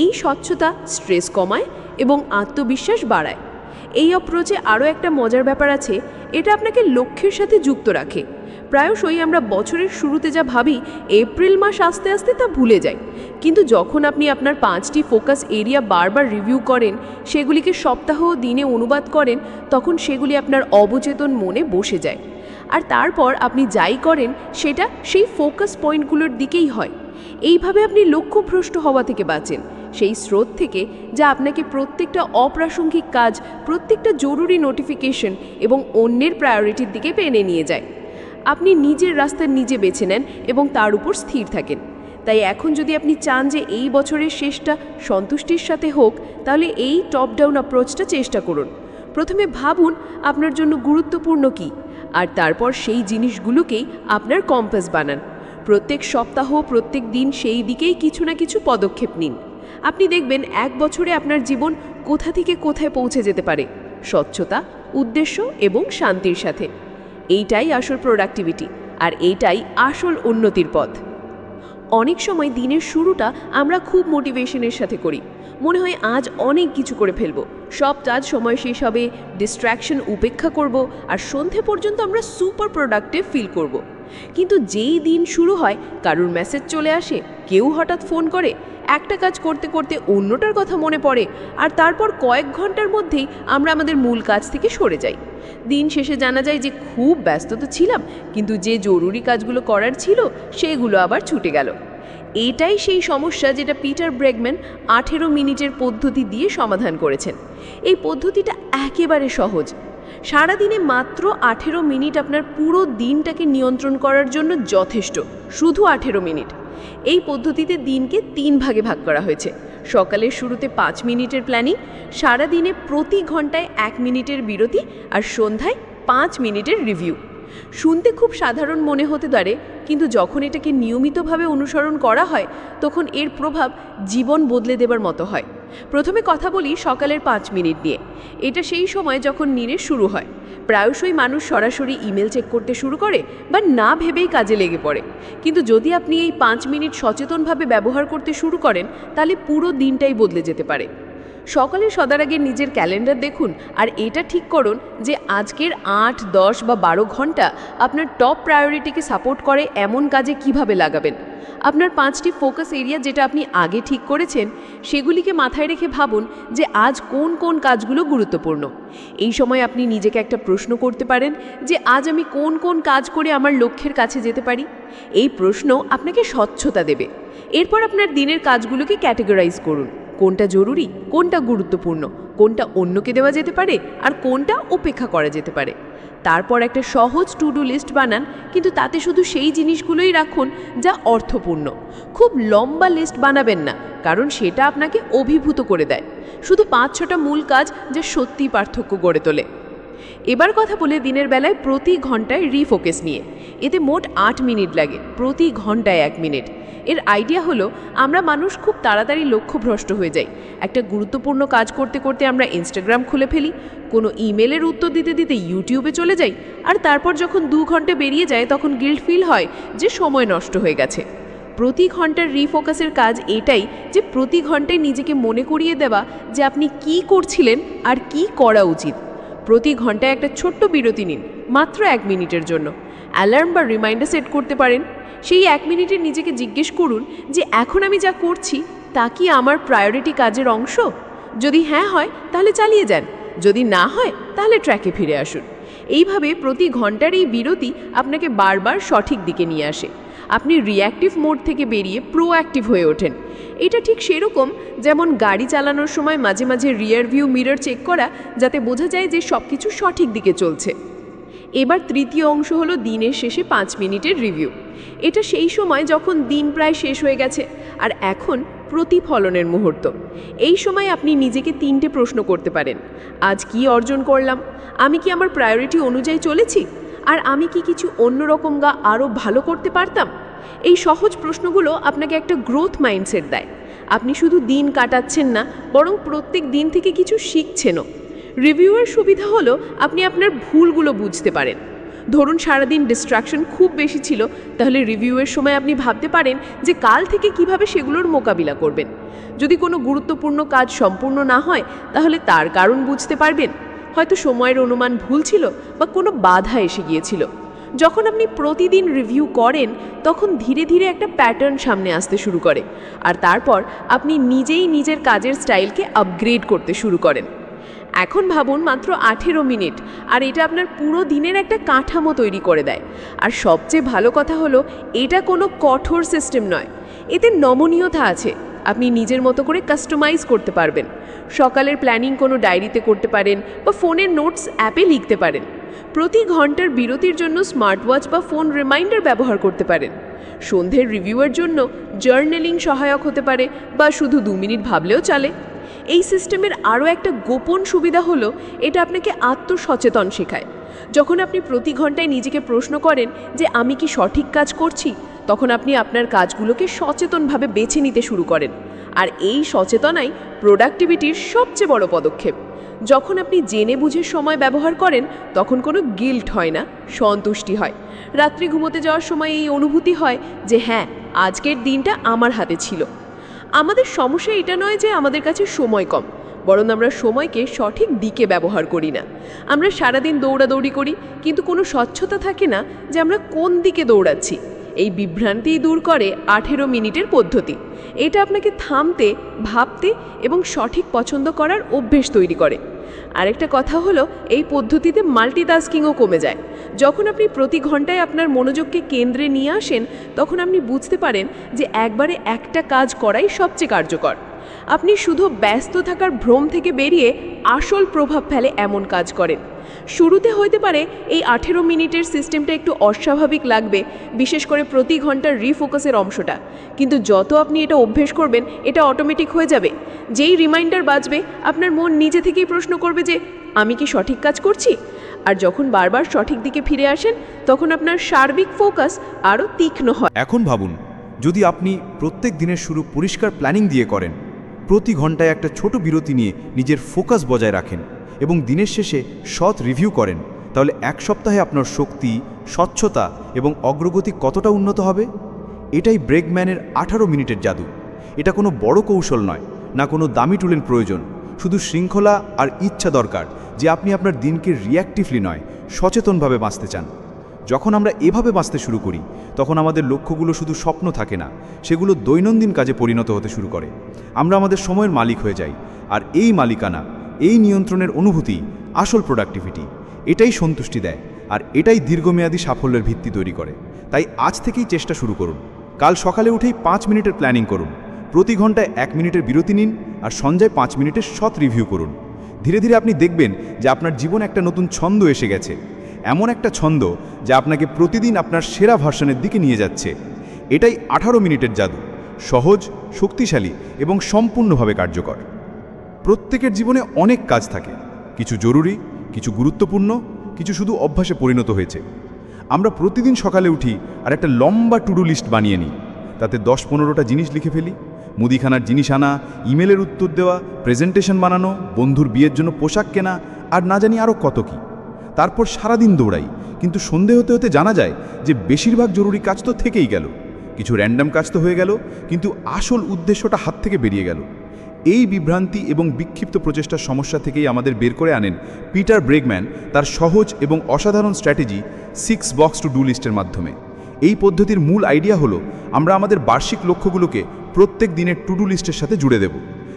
এই স্বচ্ছতা স্ট্রেস কমায় এবং আত্মবিশ্বাস বাড়ায়। এই অ্যাপ্রোচে আরও একটা মজার ব্যাপার আছে, এটা আপনাকে লক্ষ্যের সাথে যুক্ত রাখে। প্রায়শই আমরা বছরের শুরুতে যা ভাবি, এপ্রিল মাস আস্তে আস্তে তা ভুলে যাই। কিন্তু যখন আপনি আপনার 5টি ফোকাস এরিয়া বারবার রিভিউ করেন, সেগুলিকে সপ্তাহ ও দিনে অনুবাদ করেন, তখন সেগুলি আপনার অবচেতন মনে বসে যায়। আর তারপর আপনি যাই করেন সেটা সেই ফোকাস পয়েন্টগুলোর দিকেই হয়। এইভাবে আপনি লক্ষ্যভ্রষ্ট হওয়া থেকে বাঁচেন, সেই স্রোত থেকে যা আপনাকে প্রত্যেকটা অপ্রাসঙ্গিক কাজ, প্রত্যেকটা জরুরি নোটিফিকেশন এবং অন্যের প্রায়োরিটির দিকে টেনে নিয়ে যায়। আপনি নিজের রাস্তা নিজে বেছে নেন এবং তার উপর স্থির থাকেন। তাই এখন যদি আপনি চান যে এই বছরের শেষটা সন্তুষ্টির সাথে হোক, তাহলে এই টপ ডাউন অ্যাপ্রোচটা চেষ্টা করুন। প্রথমে ভাবুন আপনার জন্য গুরুত্বপূর্ণ কী, আর তারপর সেই জিনিসগুলোকেই আপনার কম্পাস বানান। প্রত্যেক সপ্তাহ, প্রত্যেক দিন সেই দিকেই কিছু না কিছু পদক্ষেপ নিন। আপনি দেখবেন 1 বছরে আপনার জীবন কোথা থেকে কোথায় পৌঁছে যেতে পারে, স্বচ্ছতা, উদ্দেশ্য এবং শান্তির সাথে। এইটাই আসল প্রোডাক্টিভিটি, আর এইটাই আসল উন্নতির পথ। অনেক সময় দিনের শুরুটা আমরা খুব মোটিভেশনের সাথে করি। মনে হয় আজ অনেক কিছু করে ফেলবো, সব কাজ সময় শেষ হবে, ডিস্ট্র্যাকশন উপেক্ষা করব, আর সন্ধে পর্যন্ত আমরা সুপার প্রোডাক্টিভ ফিল করব। কিন্তু যেই দিন শুরু হয়, কারুর মেসেজ চলে আসে, কেউ হঠাৎ ফোন করে, একটা কাজ করতে করতে অন্যটার কথা মনে পড়ে, আর তারপর কয়েক ঘন্টার মধ্যেই আমরা আমাদের মূল কাজ থেকে সরে যাই। দিন শেষে জানা যায় যে খুব ব্যস্ত তো ছিলাম, কিন্তু যে জরুরি কাজগুলো করার ছিল সেগুলো আবার ছুটে গেল। এটাই সেই সমস্যা যেটা পিটার ব্রেগম্যান 18 মিনিটের পদ্ধতি দিয়ে সমাধান করেছেন। এই পদ্ধতিটা একেবারে সহজ। সারাদিনে মাত্র 18 মিনিট আপনার পুরো দিনটাকে নিয়ন্ত্রণ করার জন্য যথেষ্ট, শুধু 18 মিনিট। এই পদ্ধতিতে দিনকে 3 ভাগে ভাগ করা হয়েছে। সকালের শুরুতে 5 মিনিটের প্ল্যানিং, সারাদিনে প্রতি ঘন্টায় 1 মিনিটের বিরতি, আর সন্ধ্যায় 5 মিনিটের রিভিউ। শুনতে খুব সাধারণ মনে হতে পারে, কিন্তু যখন এটাকে নিয়মিতভাবে অনুসরণ করা হয় তখন এর প্রভাব জীবন বদলে দেবার মতো হয়। প্রথমে কথা বলি সকালের 5 মিনিট নিয়ে। এটা সেই সময় যখন দিনের শুরু হয়। প্রায়শই মানুষ সরাসরি ইমেল চেক করতে শুরু করে বা না ভেবেই কাজে লেগে পড়ে, কিন্তু যদি আপনি এই 5 মিনিট সচেতনভাবে ব্যবহার করতে শুরু করেন তাহলে পুরো দিনটাই বদলে যেতে পারে। সকালে সবার আগে নিজের ক্যালেন্ডার দেখুন আর এটা ঠিক করুন যে আজকের 8, 10 বা 12 ঘন্টা আপনার টপ প্রায়োরিটিকে সাপোর্ট করে এমন কাজে কিভাবে লাগাবেন। আপনার 5টি ফোকাস এরিয়া যেটা আপনি আগে ঠিক করেছেন সেগুলিকে মাথায় রেখে ভাবুন যে আজ কোন কোন কাজগুলো গুরুত্বপূর্ণ। এই সময় আপনি নিজেকে একটা প্রশ্ন করতে পারেন যে আজ আমি কোন কোন কাজ করে আমার লক্ষ্যের কাছে যেতে পারি। এই প্রশ্ন আপনাকে স্বচ্ছতা দেবে। এরপর আপনার দিনের কাজগুলোকে ক্যাটেগরাইজ করুন, কোনটা জরুরি, কোনটা গুরুত্বপূর্ণ, কোনটা অন্যকে দেওয়া যেতে পারে আর কোনটা উপেক্ষা করা যেতে পারে। তারপর একটা সহজ টু ডু লিস্ট বানান, কিন্তু তাতে শুধু সেই জিনিসগুলোই রাখুন যা অর্থপূর্ণ। খুব লম্বা লিস্ট বানাবেন না, কারণ সেটা আপনাকে অভিভূত করে দেয়। শুধু 5-6টা মূল কাজ যা সত্যিই পার্থক্য গড়ে তোলে। এবার কথা বলে দিনের বেলায় প্রতি ঘন্টায় রিফোকাস নিয়ে। এতে মোট 8 মিনিট লাগে, প্রতি ঘন্টায় 1 মিনিট। এর আইডিয়া হলো আমরা মানুষ খুব তাড়াতাড়ি লক্ষ্যভ্রষ্ট হয়ে যাই। একটা গুরুত্বপূর্ণ কাজ করতে করতে আমরা ইনস্টাগ্রাম খুলে ফেলি, কোনো ইমেলের উত্তর দিতে দিতে ইউটিউবে চলে যাই, আর তারপর যখন 2 ঘন্টা বেরিয়ে যায় তখন গিল্ট ফিল হয় যে সময় নষ্ট হয়ে গেছে। প্রতি ঘন্টার রিফোকাসের কাজ এটাই যে প্রতি ঘন্টায় নিজেকে মনে করিয়ে দেওয়া যে আপনি কি করছিলেন আর কি করা উচিত। প্রতি ঘন্টায় একটা ছোট্ট বিরতি নিন, মাত্র 1 মিনিটের জন্য। অ্যালার্ম বা রিমাইন্ডার সেট করতে পারেন। সেই 1 মিনিটে নিজেকে জিজ্ঞেস করুন যে এখন আমি যা করছি তা কি আমার প্রায়োরিটি কাজের অংশ? যদি হ্যাঁ হয় তাহলে চালিয়ে যান, যদি না হয় তাহলে ট্র্যাকে ফিরে আসুন। এইভাবে প্রতি ঘন্টার এই বিরতি আপনাকে বারবার সঠিক দিকে নিয়ে আসে। আপনি রিঅ্যাক্টিভ মোড থেকে বেরিয়ে প্রোঅ্যাক্টিভ হয়ে ওঠেন। এটা ঠিক সেরকম যেমন গাড়ি চালানোর সময় মাঝে মাঝে রিয়ার ভিউ মিরর চেক করা, যাতে বোঝা যায় যে সব কিছু সঠিক দিকে চলছে। এবার তৃতীয় অংশ হলো দিনের শেষে 5 মিনিটের রিভিউ। এটা সেই সময় যখন দিন প্রায় শেষ হয়ে গেছে আর এখন প্রতিফলনের মুহূর্ত। এই সময় আপনি নিজেকে 3টে প্রশ্ন করতে পারেন। আজ কি অর্জন করলাম? আমি কি আমার প্রায়োরিটি অনুযায়ী চলেছি? আর আমি কি কিছু অন্যরকম আরও ভালো করতে পারতাম? এই সহজ প্রশ্নগুলো আপনাকে একটা গ্রোথ মাইন্ডসেট দেয়। আপনি শুধু দিন কাটাচ্ছেন না, বরং প্রত্যেক দিন থেকে কিছু শিখছেনও। রিভিউয়ের সুবিধা হলো আপনি আপনার ভুলগুলো বুঝতে পারেন। ধরুন সারাদিন ডিস্ট্রাকশন খুব বেশি ছিল, তাহলে রিভিউয়ের সময় আপনি ভাবতে পারেন যে কাল থেকে কিভাবে সেগুলোর মোকাবিলা করবেন। যদি কোনো গুরুত্বপূর্ণ কাজ সম্পূর্ণ না হয় তাহলে তার কারণ বুঝতে পারবেন। হয়তো সময়ের অনুমান ভুল ছিল বা কোনো বাধা এসে গিয়েছিল। যখন আপনি প্রতিদিন রিভিউ করেন তখন ধীরে ধীরে একটা প্যাটার্ন সামনে আসতে শুরু করে, আর তারপর আপনি নিজেই নিজের কাজের স্টাইলকে আপগ্রেড করতে শুরু করেন। এখন ভাবুন মাত্র 18 মিনিট, আর এটা আপনার পুরো দিনের একটা কাঠামো তৈরি করে দেয়। আর সবচেয়ে ভালো কথা হলো এটা কোনো কঠোর সিস্টেম নয়, এতে নমনীয়তা আছে। আপনি নিজের মতো করে কাস্টমাইজ করতে পারবেন। সকালের প্ল্যানিং কোনো ডায়েরিতে করতে পারেন বা ফোনের নোটস অ্যাপে লিখতে পারেন। প্রতি ঘন্টার বিরতির জন্য স্মার্ট ওয়াচ বা ফোন রিমাইন্ডার ব্যবহার করতে পারেন। সন্ধ্যের রিভিউয়ের জন্য জার্নালিং সহায়ক হতে পারে বা শুধু 2 মিনিট ভাবলেও চলে। এই সিস্টেমের আরও একটা গোপন সুবিধা হলো এটা আপনাকে আত্মসচেতন শেখায়। যখন আপনি প্রতি ঘন্টায় নিজেকে প্রশ্ন করেন যে আমি কি সঠিক কাজ করছি, তখন আপনি আপনার কাজগুলোকে সচেতনভাবে বেছে নিতে শুরু করেন। আর এই সচেতনাই প্রোডাক্টিভিটির সবচেয়ে বড় পদক্ষেপ। যখন আপনি জেনে বুঝে সময় ব্যবহার করেন তখন কোনো গিল্ট হয় না, সন্তুষ্টি হয়। রাত্রি ঘুমোতে যাওয়ার সময় এই অনুভূতি হয় যে হ্যাঁ, আজকের দিনটা আমার হাতে ছিল। আমাদের সমস্যা এটা নয় যে আমাদের কাছে সময় কম, বরং আমরা সময়কে সঠিক দিকে ব্যবহার করি না। আমরা সারাদিন দৌড়াদৌড়ি করি, কিন্তু কোনো স্বচ্ছতা থাকে না যে আমরা কোন দিকে দৌড়াচ্ছি। এই বিভ্রান্তিই দূর করে 18 মিনিটের পদ্ধতি। এটা আপনাকে থামতে, ভাবতে এবং সঠিক পছন্দ করার অভ্যেস তৈরি করে। আরেকটা কথা হলো এই পদ্ধতিতে মাল্টিটাস্কিংও কমে যায়। যখন আপনি প্রতি ঘন্টায় আপনার মনোযোগকে কেন্দ্রে নিয়ে আসেন তখন আপনি বুঝতে পারেন যে একবারে একটা কাজ করাই সবচেয়ে কার্যকর। আপনি শুধু ব্যস্ত থাকার ভ্রম থেকে বেরিয়ে আসল প্রভাব ফেলে এমন কাজ করেন। শুরুতে হতে পারে এই 18 মিনিটের সিস্টেমটা একটু অস্বাভাবিক লাগবে, বিশেষ করে প্রতি ঘন্টার রিফোকাসের অংশটা, কিন্তু যত আপনি এটা অভ্যেস করবেন এটা অটোমেটিক হয়ে যাবে। যেই রিমাইন্ডার বাজবে আপনার মন নিজে থেকেই প্রশ্ন করবে যে আমি কি সঠিক কাজ করছি। আর যখন বারবার সঠিক দিকে ফিরে আসেন তখন আপনার সার্বিক ফোকাস আরও তীক্ষ্ণ হয়। এখন ভাবুন, যদি আপনি প্রত্যেক দিনের শুরু পরিষ্কার প্ল্যানিং দিয়ে করেন, প্রতি ঘন্টায় একটা ছোট বিরতি নিয়ে নিজের ফোকাস বজায় রাখেন এবং দিনের শেষে সৎ রিভিউ করেন, তাহলে এক সপ্তাহে আপনার শক্তি, স্বচ্ছতা এবং অগ্রগতি কতটা উন্নত হবে। এটাই ব্রেকম্যানের 18 মিনিটের জাদু। এটা কোনো বড় কৌশল নয়, না কোনো দামি টুলের প্রয়োজন, শুধু শৃঙ্খলা আর ইচ্ছা দরকার যে আপনি আপনার দিনকে রিঅ্যাক্টিভলি নয়, সচেতনভাবে বাঁচতে চান। যখন আমরা এভাবে বাঁচতে শুরু করি তখন আমাদের লক্ষ্যগুলো শুধু স্বপ্ন থাকে না, সেগুলো দৈনন্দিন কাজে পরিণত হতে শুরু করে। আমরা আমাদের সময়ের মালিক হয়ে যাই, আর এই মালিকানা, এই নিয়ন্ত্রণের অনুভূতি আসল প্রোডাক্টিভিটি। এটাই সন্তুষ্টি দেয়, আর এটাই দীর্ঘমেয়াদী সাফল্যের ভিত্তি তৈরি করে। তাই আজ থেকেই চেষ্টা শুরু করুন। কাল সকালে উঠেই 5 মিনিটের প্ল্যানিং করুন, প্রতি ঘন্টায় 1 মিনিটের বিরতি নিন, আর সন্ধ্যায় 5 মিনিটের সৎ রিভিউ করুন। ধীরে ধীরে আপনি দেখবেন যে আপনার জীবনে একটা নতুন ছন্দ এসে গেছে, এমন একটা ছন্দ যা আপনাকে প্রতিদিন আপনার সেরা ভার্সনের দিকে নিয়ে যাচ্ছে। এটাই 18 মিনিটের জাদু, সহজ, শক্তিশালী এবং সম্পূর্ণভাবে কার্যকর। প্রত্যেকের জীবনে অনেক কাজ থাকে, কিছু জরুরি, কিছু গুরুত্বপূর্ণ, কিছু শুধু অভ্যাসে পরিণত হয়েছে। আমরা প্রতিদিন সকালে উঠি আর একটা লম্বা টু ডু লিস্ট বানিয়ে নিই, তাতে 10-15টা জিনিস লিখে ফেলি। মুদিখানার জিনিস আনা, ইমেলের উত্তর দেওয়া, প্রেজেন্টেশন বানানো, বন্ধুর বিয়ের জন্য পোশাক কেনা, আর না জানি আরও কত কি। তারপর সারাদিন দৌড়াই, কিন্তু সন্ধে হতে হতে জানা যায় যে বেশিরভাগ জরুরি কাজ তো থেকেই গেল, কিছু র্যান্ডম কাজ তো হয়ে গেল, কিন্তু আসল উদ্দেশ্যটা হাত থেকে বেরিয়ে গেল। এই বিভ্রান্তি এবং বিক্ষিপ্ত প্রচেষ্টার সমস্যা থেকেই আমাদের বের করে আনেন পিটার ব্রেগম্যান তার সহজ এবং অসাধারণ স্ট্র্যাটেজি 6 বক্স টু ডু লিস্টের মাধ্যমে। এই পদ্ধতির মূল আইডিয়া হলো আমরা আমাদের বার্ষিক লক্ষ্যগুলোকে প্রত্যেক দিনের টু ডু লিস্টের সাথে জুড়ে দেব।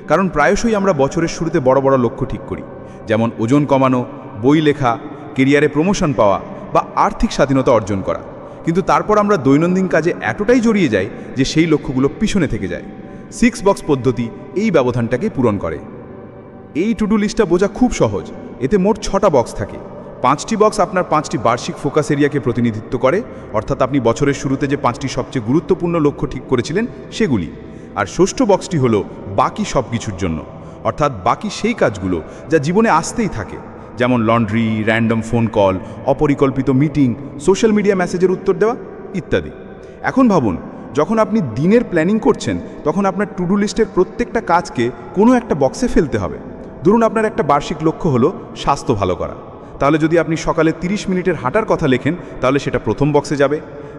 কারণ প্রায়শই আমরা বছরের শুরুতে বড় বড় লক্ষ্য ঠিক করি, যেমন ওজন কমানো, বই লেখা, কেরিয়ারে প্রমোশন পাওয়া বা আর্থিক স্বাধীনতা অর্জন করা, কিন্তু তারপর আমরা দৈনন্দিন কাজে এতটাই জড়িয়ে যাই যে সেই লক্ষ্যগুলো পিছনে থেকে যায়। 6 বক্স পদ্ধতি এই ব্যবধানটাকে পূরণ করে। এই টু ডু লিস্টটা বোঝা খুব সহজ। এতে মোট 6টা বক্স থাকে। 5টি বক্স আপনার 5টি বার্ষিক ফোকাস এরিয়াকে প্রতিনিধিত্ব করে, অর্থাৎ আপনি বছরের শুরুতে যে 5টি সবচেয়ে গুরুত্বপূর্ণ লক্ষ্য ঠিক করেছিলেন সেগুলি। আর ষষ্ঠ বক্সটি হলো বাকি সব কিছুর জন্য, অর্থাৎ বাকি সেই কাজগুলো যা জীবনে আসতেই থাকে, যেমন লন্ড্রি, র্যান্ডম ফোন কল, অপরিকল্পিত মিটিং, সোশ্যাল মিডিয়া মেসেজের উত্তর দেওয়া ইত্যাদি। এখন ভাবুন, যখন আপনি দিনের প্ল্যানিং করছেন তখন আপনার টু ডু লিস্টের প্রত্যেকটা কাজকে কোনো একটা বক্সে ফেলতে হবে। ধরুন আপনার একটা বার্ষিক লক্ষ্য হলো স্বাস্থ্য ভালো করা, তাহলে যদি আপনি সকালে 30 মিনিটের হাঁটার কথা লেখেন তাহলে সেটা প্রথম বক্সে যাবে।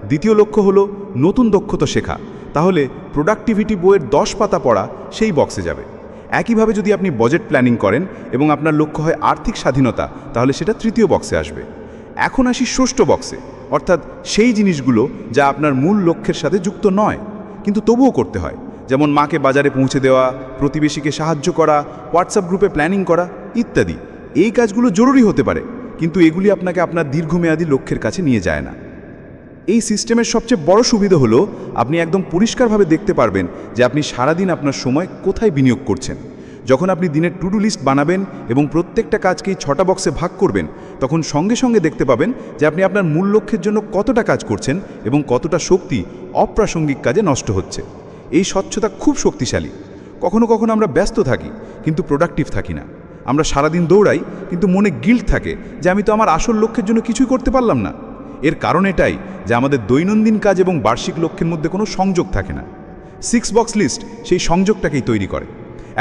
দ্বিতীয় লক্ষ্য হলো নতুন দক্ষতা শেখা, তাহলে প্রোডাক্টিভিটি বইয়ের 10 পাতা পড়া সেই বক্সে যাবে। একইভাবে যদি আপনি বাজেট প্ল্যানিং করেন এবং আপনার লক্ষ্য হয় আর্থিক স্বাধীনতা, তাহলে সেটা তৃতীয় বক্সে আসবে। এখন আসি ষষ্ঠ বক্সে, অর্থাৎ সেই জিনিসগুলো যা আপনার মূল লক্ষ্যের সাথে যুক্ত নয় কিন্তু তবুও করতে হয়, যেমন মাকে বাজারে পৌঁছে দেওয়া, প্রতিবেশীকে সাহায্য করা, হোয়াটসঅ্যাপ গ্রুপে প্ল্যানিং করা ইত্যাদি। এই কাজগুলো জরুরি হতে পারে, কিন্তু এগুলি আপনাকে আপনার দীর্ঘমেয়াদী লক্ষ্যের কাছে নিয়ে যায় না। এই সিস্টেমের সবচেয়ে বড় সুবিধা হলো আপনি একদম পরিষ্কারভাবে দেখতে পারবেন যে আপনি সারাদিন আপনার সময় কোথায় বিনিয়োগ করছেন। যখন আপনি দিনের টু ডু লিস্ট বানাবেন এবং প্রত্যেকটা কাজকেই 6টা বক্সে ভাগ করবেন, তখন সঙ্গে সঙ্গে দেখতে পাবেন যে আপনি আপনার মূল লক্ষ্যের জন্য কতটা কাজ করছেন এবং কতটা শক্তি অপ্রাসঙ্গিক কাজে নষ্ট হচ্ছে। এই স্বচ্ছতা খুব শক্তিশালী। কখনো কখনো আমরা ব্যস্ত থাকি কিন্তু প্রোডাক্টিভ থাকি না। আমরা সারাদিন দৌড়াই কিন্তু মনে গিল্ট থাকে যে আমি তো আমার আসল লক্ষ্যের জন্য কিছুই করতে পারলাম না। এর কারণ এটাই যে আমাদের দৈনন্দিন কাজ এবং বার্ষিক লক্ষ্যের মধ্যে কোনো সংযোগ থাকে না। 6 বক্স লিস্ট সেই সংযোগটাকেই তৈরি করে।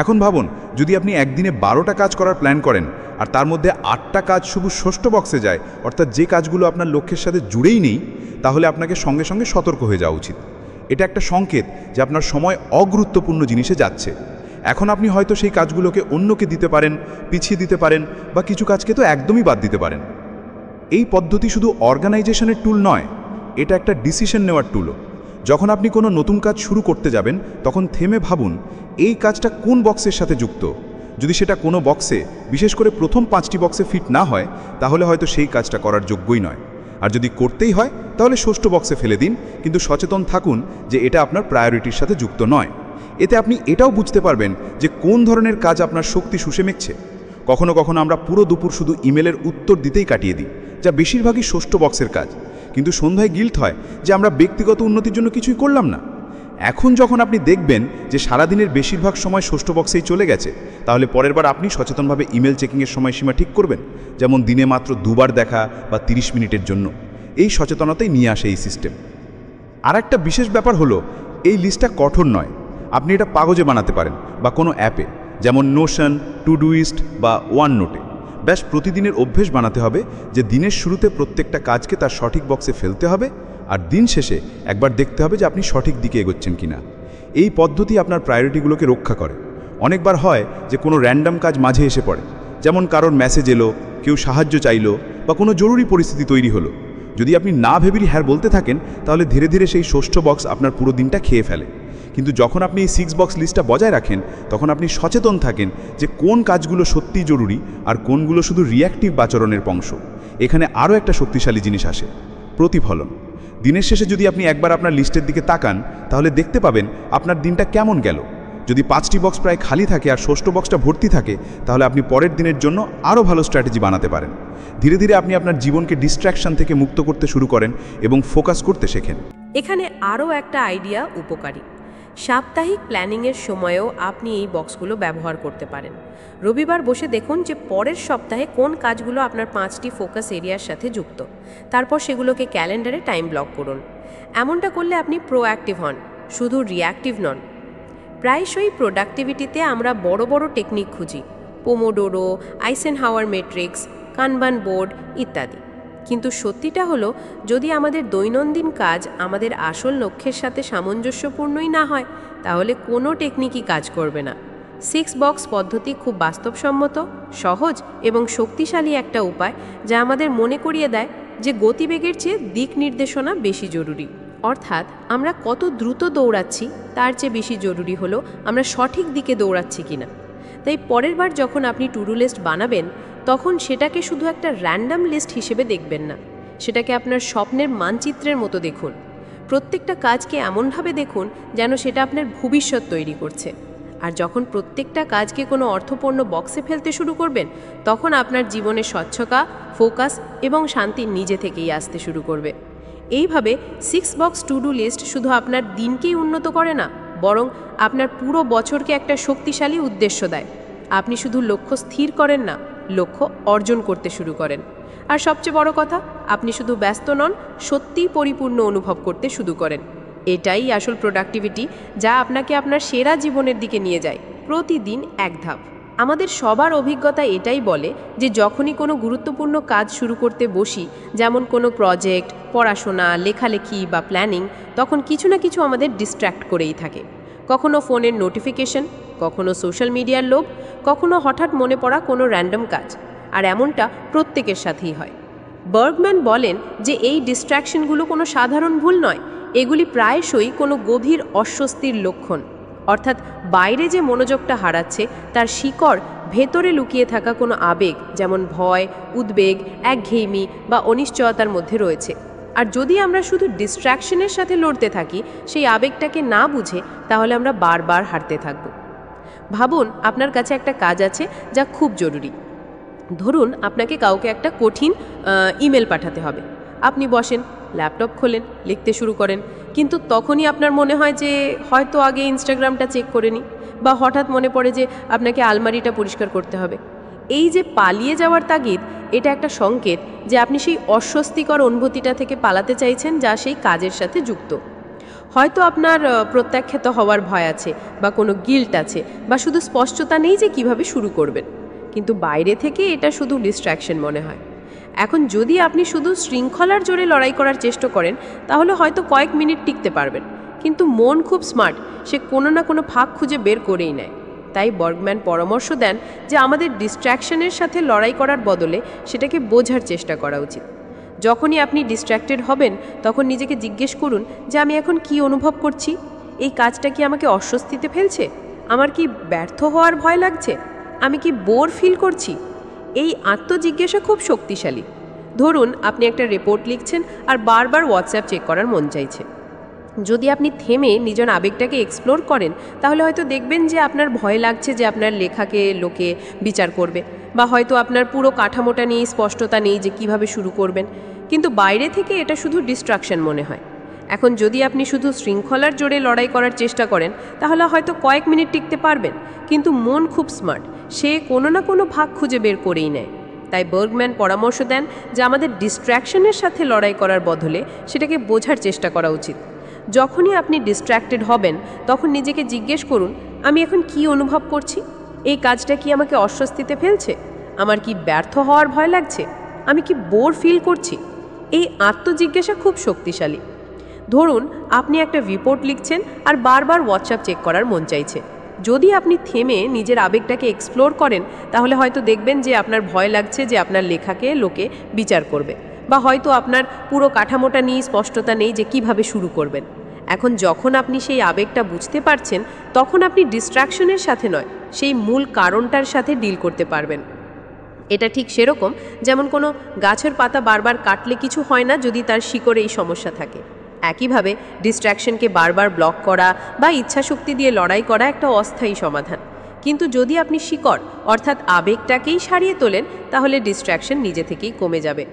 এখন ভাবুন, যদি আপনি একদিনে 12টা কাজ করার প্ল্যান করেন আর তার মধ্যে 8টা কাজ শুধু ষষ্ঠ বক্সে যায়, অর্থাৎ যে কাজগুলো আপনার লক্ষ্যের সাথে জুড়েই নেই, তাহলে আপনাকে সঙ্গে সঙ্গে সতর্ক হয়ে যাওয়া উচিত। এটা একটা সংকেত যে আপনার সময় অগুরুত্বপূর্ণ জিনিসে যাচ্ছে। এখন আপনি হয়তো সেই কাজগুলোকে অন্যকে দিতে পারেন, পিছিয়ে দিতে পারেন, বা কিছু কাজকে তো একদমই বাদ দিতে পারেন। এই পদ্ধতি শুধু অর্গানাইজেশনের টুল নয়, এটা একটা ডিসিশন নেওয়ার টুলও। যখন আপনি কোনো নতুন কাজ শুরু করতে যাবেন তখন থেমে ভাবুন এই কাজটা কোন বক্সের সাথে যুক্ত। যদি সেটা কোনো বক্সে, বিশেষ করে প্রথম 5টি বক্সে ফিট না হয়, তাহলে হয়তো সেই কাজটা করার যোগ্যই নয়। আর যদি করতেই হয় তাহলে ষষ্ঠ বক্সে ফেলে দিন, কিন্তু সচেতন থাকুন যে এটা আপনার প্রায়োরিটির সাথে যুক্ত নয়। এতে আপনি এটাও বুঝতে পারবেন যে কোন ধরনের কাজ আপনার শক্তি শুষে মেখছে। কখনো কখনো আমরা পুরো দুপুর শুধু ইমেলের উত্তর দিতেই কাটিয়ে দিই, যা বেশিরভাগই ষষ্ঠ বক্সের কাজ, কিন্তু সন্ধ্যায় গিল্ট হয় যে আমরা ব্যক্তিগত উন্নতির জন্য কিছুই করলাম না। এখন যখন আপনি দেখবেন যে সারাদিনের বেশিরভাগ সময় ষষ্ঠ বক্সেই চলে গেছে, তাহলে পরের বার আপনি সচেতনভাবে ইমেল চেকিংয়ের সময়সীমা ঠিক করবেন, যেমন দিনে মাত্র 2 বার দেখা বা 30 মিনিটের জন্য। এই সচেতনতাই নিয়ে আসে এই সিস্টেম। আর একটা বিশেষ ব্যাপার হলো, এই লিস্টটা কঠোর নয়। আপনি এটা কাগজে বানাতে পারেন বা কোনো অ্যাপে, যেমন নোশন, টুডুইস্ট বা ওয়ান নোটে। ব্যাস প্রতিদিনের অভ্যেস বানাতে হবে যে দিনের শুরুতে প্রত্যেকটা কাজকে তার সঠিক বক্সে ফেলতে হবে, আর দিন শেষে একবার দেখতে হবে যে আপনি সঠিক দিকে এগোচ্ছেন কিনা। এই পদ্ধতি আপনার প্রায়োরিটিগুলোকে রক্ষা করে। অনেকবার হয় যে কোনো র্যান্ডম কাজ মাঝে এসে পড়ে, যেমন কারোর মেসেজ এলো, কেউ সাহায্য চাইলো বা কোনো জরুরি পরিস্থিতি তৈরি হলো। যদি আপনি না ভেবেই হ্যাঁ বলতে থাকেন, তাহলে ধীরে ধীরে সেই ষষ্ঠ বক্স আপনার পুরো দিনটা খেয়ে ফেলে। কিন্তু যখন আপনি এই 6 বক্স লিস্টটা বজায় রাখেন, তখন আপনি সচেতন থাকেন যে কোন কাজগুলো সত্যিই জরুরি আর কোনগুলো শুধু রিঅ্যাক্টিভ আচরণের অংশ। এখানে আরও একটা শক্তিশালী জিনিস আসে, প্রতিফলন। দিনের শেষে যদি আপনি একবার আপনার লিস্টের দিকে তাকান, তাহলে দেখতে পাবেন আপনার দিনটা কেমন গেল। যদি 5টি বক্স প্রায় খালি থাকে আর ষষ্ঠ বক্সটা ভর্তি থাকে, তাহলে আপনি পরের দিনের জন্য আরও ভালো স্ট্র্যাটেজি বানাতে পারেন। ধীরে ধীরে আপনি আপনার জীবনকে ডিস্ট্র্যাকশন থেকে মুক্ত করতে শুরু করেন এবং ফোকাস করতে শেখেন। এখানে আরও একটা আইডিয়া উপকারী। সাপ্তাহিক প্ল্যানিংয়ের সময়েও আপনি এই বক্সগুলো ব্যবহার করতে পারেন। রবিবার বসে দেখুন যে পরের সপ্তাহে কোন কাজগুলো আপনার 5টি ফোকাস এরিয়ার সাথে যুক্ত। তারপর সেগুলোকে ক্যালেন্ডারে টাইম ব্লক করুন। এমনটা করলে আপনি প্রোঅ্যাক্টিভ হন, শুধু রিঅ্যাক্টিভ নন। প্রায়শই প্রোডাক্টিভিটিতে আমরা বড় বড় টেকনিক খুঁজি, পোমোডোরো, আইসেনহাওয়ার ম্যাট্রিক্স, কানবান বোর্ড ইত্যাদি। কিন্তু সত্যিটা হলো, যদি আমাদের দৈনন্দিন কাজ আমাদের আসল লক্ষ্যের সাথে সামঞ্জস্যপূর্ণই না হয়, তাহলে কোনো টেকনিকই কাজ করবে না। 6 বক্স পদ্ধতি খুব বাস্তবসম্মত, সহজ এবং শক্তিশালী একটা উপায়, যা আমাদের মনে করিয়ে দেয় যে গতিবেগের চেয়ে দিক নির্দেশনা বেশি জরুরি। অর্থাৎ আমরা কত দ্রুত দৌড়াচ্ছি তার চেয়ে বেশি জরুরি হলো আমরা সঠিক দিকে দৌড়াচ্ছি কিনা। তাই পরের বার যখন আপনি টু ডু লিস্ট বানাবেন, তখন সেটাকে শুধু একটা র্যান্ডম লিস্ট হিসেবে দেখবেন না, সেটাকে আপনার স্বপ্নের মানচিত্রের মতো দেখুন। প্রত্যেকটা কাজকে এমনভাবে দেখুন যেন সেটা আপনার ভবিষ্যৎ তৈরি করছে। আর যখন প্রত্যেকটা কাজকে কোনো অর্থপূর্ণ বক্সে ফেলতে শুরু করবেন, তখন আপনার জীবনে স্বচ্ছতা, ফোকাস এবং শান্তি নিজে থেকেই আসতে শুরু করবে। এইভাবে 6 বক্স টু ডু লিস্ট শুধু আপনার দিনকেই উন্নত করে না, বরং আপনার পুরো বছরকে একটা শক্তিশালী উদ্দেশ্য দেয়। আপনি শুধু লক্ষ্য স্থির করেন না, লক্ষ্য অর্জন করতে শুরু করেন। আর সবচেয়ে বড় কথা, আপনি শুধু ব্যস্ত নন, সত্যিই পরিপূর্ণ অনুভব করতে শুরু করেন। এটাই আসল প্রোডাক্টিভিটি, যা আপনাকে আপনার সেরা জীবনের দিকে নিয়ে যায়, প্রতিদিন এক ধাপ। আমাদের সবার অভিজ্ঞতা এটাই বলে যে যখনই কোনো গুরুত্বপূর্ণ কাজ শুরু করতে বসি, যেমন কোনো প্রজেক্ট, পড়াশোনা, লেখালেখি বা প্ল্যানিং, তখন কিছু না কিছু আমাদের ডিস্ট্র্যাক্ট করেই থাকে। কখনো ফোনের নোটিফিকেশন, কখনো সোশ্যাল মিডিয়ার লোভ, কখনো হঠাৎ মনে পড়া কোনো র্যান্ডম কাজ। আর এমনটা প্রত্যেকের সাথেই হয়। বার্গম্যান বলেন যে এই ডিস্ট্র্যাকশনগুলো কোনো সাধারণ ভুল নয়, এগুলি প্রায়শই কোনো গভীর অস্বস্তির লক্ষণ। অর্থাৎ বাইরে যে মনোযোগটা হারাচ্ছে, তার শিকড় ভেতরে লুকিয়ে থাকা কোনো আবেগ, যেমন ভয়, উদ্বেগ, একঘেয়েমি বা অনিশ্চয়তার মধ্যে রয়েছে। আর যদি আমরা শুধু ডিস্ট্র্যাকশনের সাথে লড়তে থাকি, সেই আবেগটাকে না বুঝে, তাহলে আমরা বারবার হারতে থাকব। ভাবুন, আপনার কাছে একটা কাজ আছে যা খুব জরুরি। ধরুন আপনাকে কাউকে একটা কঠিন ইমেল পাঠাতে হবে। আপনি বসেন, ল্যাপটপ খোলেন, লিখতে শুরু করেন, কিন্তু তখনই আপনার মনে হয় যে হয়তো আগে ইনস্টাগ্রামটা চেক করে নিই, বা হঠাৎ মনে পড়ে যে আপনাকে আলমারিটা পরিষ্কার করতে হবে। এই যে পালিয়ে যাওয়ার তাগিদ, এটা একটা সংকেত যে আপনি সেই অস্বস্তিকর অনুভূতিটা থেকে পালাতে চাইছেন, যা সেই কাজের সাথে যুক্ত। হয়তো আপনার প্রত্যাখ্যাত হওয়ার ভয় আছে, বা কোনো গিল্ট আছে, বা শুধু স্পষ্টতা নেই যে কিভাবে শুরু করবেন। কিন্তু বাইরে থেকে এটা শুধু ডিস্ট্র্যাকশন মনে হয়। এখন যদি আপনি শুধু শৃঙ্খলার জোরে লড়াই করার চেষ্টা করেন, তাহলে হয়তো কয়েক মিনিট টিকতে পারবেন। কিন্তু মন খুব স্মার্ট, সে কোনো না কোনো ফাঁক খুঁজে বের করেই নেয়। তাই বার্গম্যান পরামর্শ দেন যে আমাদের ডিস্ট্র্যাকশনের সাথে লড়াই করার বদলে সেটাকে বোঝার চেষ্টা করা উচিত। যখনই আপনি ডিস্ট্র্যাক্টেড হবেন, তখন নিজেকে জিজ্ঞেস করুন যে আমি এখন কি অনুভব করছি। এই কাজটা কি আমাকে অস্বস্তিতে ফেলছে? আমার কি ব্যর্থ হওয়ার ভয় লাগছে? আমি কি বোর ফিল করছি? এই আত্মজিজ্ঞাসা খুব শক্তিশালী। ধরুন আপনি একটা রিপোর্ট লিখছেন আর বারবার হোয়াটসঅ্যাপ চেক করার মন চাইছে। যদি আপনি থেমে নিজের আবেগটাকে এক্সপ্লোর করেন তাহলে হয়তো দেখবেন যে আপনার ভয় লাগছে যে আপনার লেখাকে লোকে বিচার করবে, বা হয়তো আপনার পুরো কাঠামোটা নিয়ে স্পষ্টতা নেই যে কিভাবে শুরু করবেন, কিন্তু বাইরে থেকে এটা শুধু ডিস্ট্রাকশন মনে হয়। এখন যদি আপনি শুধু শৃঙ্খলার জোরে লড়াই করার চেষ্টা করেন তাহলে হয়তো কয়েক মিনিট টিকতে পারবেন, কিন্তু মন খুব স্মার্ট, সে কোনো না কোনো ভাগ খুঁজে বের করেই নেয়। তাই বার্গম্যান পরামর্শ দেন যে আমাদের ডিস্ট্র্যাকশনের সাথে লড়াই করার বদলে সেটাকে বোঝার চেষ্টা করা উচিত। যখনই আপনি ডিস্ট্র্যাক্টেড হবেন তখন নিজেকে জিজ্ঞেস করুন, আমি এখন কি অনুভব করছি? এই কাজটা কি আমাকে অস্বস্তিতে ফেলছে? আমার কি ব্যর্থ হওয়ার ভয় লাগছে? আমি কি বোর ফিল করছি? এই আত্মজিজ্ঞাসা খুব শক্তিশালী। ধরুন আপনি একটা রিপোর্ট লিখছেন আর বারবার হোয়াটসঅ্যাপ চেক করার মন চাইছে। যদি আপনি থেমে নিজের আবেগটাকে এক্সপ্লোর করেন তাহলে হয়তো দেখবেন যে আপনার ভয় লাগছে যে আপনার লেখাকে লোকে বিচার করবে, বা হয়তো আপনার পুরো কাঠামোটা নিয়ে স্পষ্টতা নেই যে কিভাবে শুরু করবেন। এখন যখন আপনি সেই আবেগটা বুঝতে পারছেন তখন আপনি ডিস্ট্র্যাকশনের সাথে নয়, সেই মূল কারণটার সাথে ডিল করতে পারবেন। এটা ঠিক সেরকম যেমন কোনো গাছের পাতা বারবার কাটলে কিছু হয় না যদি তার শিকড়ে এই সমস্যা থাকে। একইভাবে ডিস্ট্র্যাকশনকে বারবার ব্লক করা বা ইচ্ছাশক্তি দিয়ে লড়াই করা একটা অস্থায়ী সমাধান, কিন্তু যদি আপনি শিকড় অর্থাৎ আবেগটাকেই সারিয়ে তোলেন তাহলে ডিস্ট্র্যাকশন নিজে থেকেই কমে যাবে।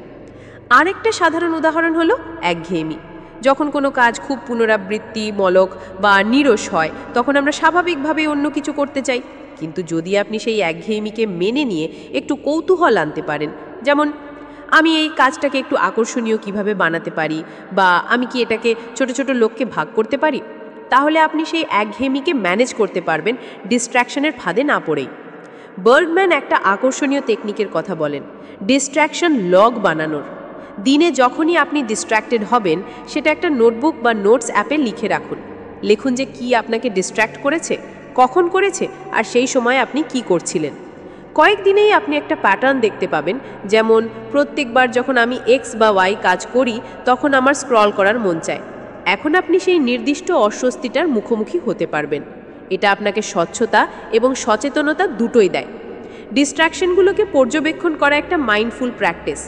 আরেকটা সাধারণ উদাহরণ হলো একঘেয়েমি। যখন কোনো কাজ খুব পুনরাবৃত্তিমূলক বা নিরস হয় তখন আমরা স্বাভাবিকভাবেই অন্য কিছু করতে চাই, কিন্তু যদি আপনি সেই একঘেয়েমিকে মেনে নিয়ে একটু কৌতূহল আনতে পারেন, যেমন আমি এই কাজটাকে একটু আকর্ষণীয় কিভাবে বানাতে পারি, বা আমি কি এটাকে ছোট ছোট লক্ষ্যে ভাগ করতে পারি, তাহলে আপনি সেই একঘেয়েমিকে ম্যানেজ করতে পারবেন ডিস্ট্র্যাকশনের ফাঁদে না পড়েই। বার্গম্যান একটা আকর্ষণীয় টেকনিকের কথা বলেন, ডিস্ট্র্যাকশন লগ বানানোর। দিনে যখনই আপনি ডিস্ট্র্যাক্টেড হবেন সেটা একটা নোটবুক বা নোটস অ্যাপে লিখে রাখুন। লিখুন যে কি আপনাকে ডিস্ট্র্যাক্ট করেছে, কখন করেছে, আর সেই সময় আপনি কি করছিলেন। কয়েকদিনেই আপনি একটা প্যাটার্ন দেখতে পাবেন, যেমন প্রত্যেকবার যখন আমি এক্স বা ওয়াই কাজ করি তখন আমার স্ক্রল করার মন চায়। এখন আপনি সেই নির্দিষ্ট অস্বস্তিটার মুখোমুখি হতে পারবেন। এটা আপনাকে স্বচ্ছতা এবং সচেতনতা দুটোই দেয়। ডিস্ট্র্যাকশনগুলোকে পর্যবেক্ষণ করা একটা মাইন্ডফুল প্র্যাকটিস।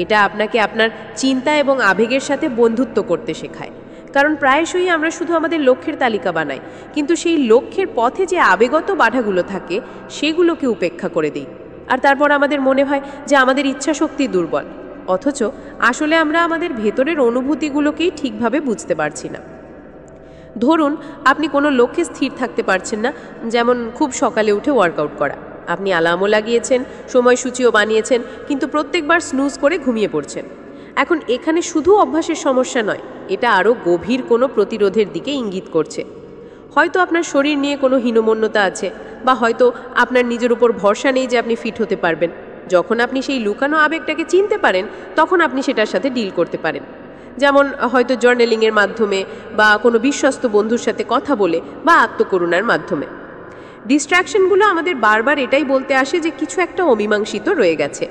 এটা আপনাকে আপনার চিন্তা এবং আবেগের সাথে বন্ধুত্ব করতে শেখায়, কারণ প্রায়শই আমরা শুধু আমাদের লক্ষ্যের তালিকা বানাই, কিন্তু সেই লক্ষ্যের পথে যে আবেগত বাধাগুলো থাকে সেগুলোকে উপেক্ষা করে দিই, আর তারপর আমাদের মনে হয় যে আমাদের ইচ্ছাশক্তি দুর্বল, অথচ আসলে আমরা আমাদের ভেতরের অনুভূতিগুলোকেই ঠিকভাবে বুঝতে পারছি না। ধরুন আপনি কোনো লক্ষ্যে স্থির থাকতে পারছেন না, যেমন খুব সকালে উঠে ওয়ার্কআউট করা। আপনি অ্যালার্মও লাগিয়েছেন, সময়সূচিও বানিয়েছেন, কিন্তু প্রত্যেকবার স্নুজ করে ঘুমিয়ে পড়ছেন। এখন এখানে শুধু অভ্যাসের সমস্যা নয়, এটা আরও গভীর কোনো প্রতিরোধের দিকে ইঙ্গিত করছে। হয়তো আপনার শরীর নিয়ে কোনো হীনমন্যতা আছে, বা হয়তো আপনার নিজের উপর ভরসা নেই যে আপনি ফিট হতে পারবেন। যখন আপনি সেই লুকানো আবেগটাকে চিনতে পারেন তখন আপনি সেটার সাথে ডিল করতে পারেন, যেমন হয়তো জার্নালিংয়ের মাধ্যমে, বা কোনো বিশ্বস্ত বন্ধুর সাথে কথা বলে, বা আত্মকরুণার মাধ্যমে। ডিস্ট্র্যাকশনগুলো আমাদের বারবার এটাই বলতে আসে যে কিছু একটা অমীমাংসিত রয়ে গেছে,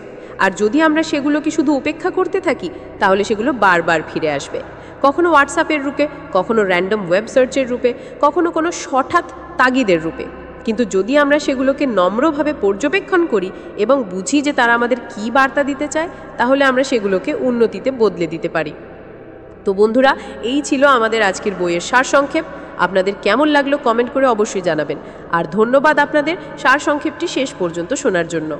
আর যদি আমরা সেগুলোকে শুধু উপেক্ষা করতে থাকি তাহলে সেগুলো বারবার ফিরে আসবে, কখনো হোয়াটসঅ্যাপের রূপে, কখনো র্যান্ডম ওয়েব সার্চের রূপে, কখনো কোনো হঠাৎ তাগিদের রূপে। কিন্তু যদি আমরা সেগুলোকে নম্রভাবে পর্যবেক্ষণ করি এবং বুঝি যে তারা আমাদের কী বার্তা দিতে চায়, তাহলে আমরা সেগুলোকে উন্নতিতে বদলে দিতে পারি। তো বন্ধুরা, এই ছিল আমাদের আজকের বইয়ের সারসংক্ষেপ। আপনাদের কেমন লাগলো কমেন্ট করে অবশ্যই জানাবেন, আর ধন্যবাদ আপনাদের সারসংক্ষেপটি শেষ পর্যন্ত শোনার জন্য।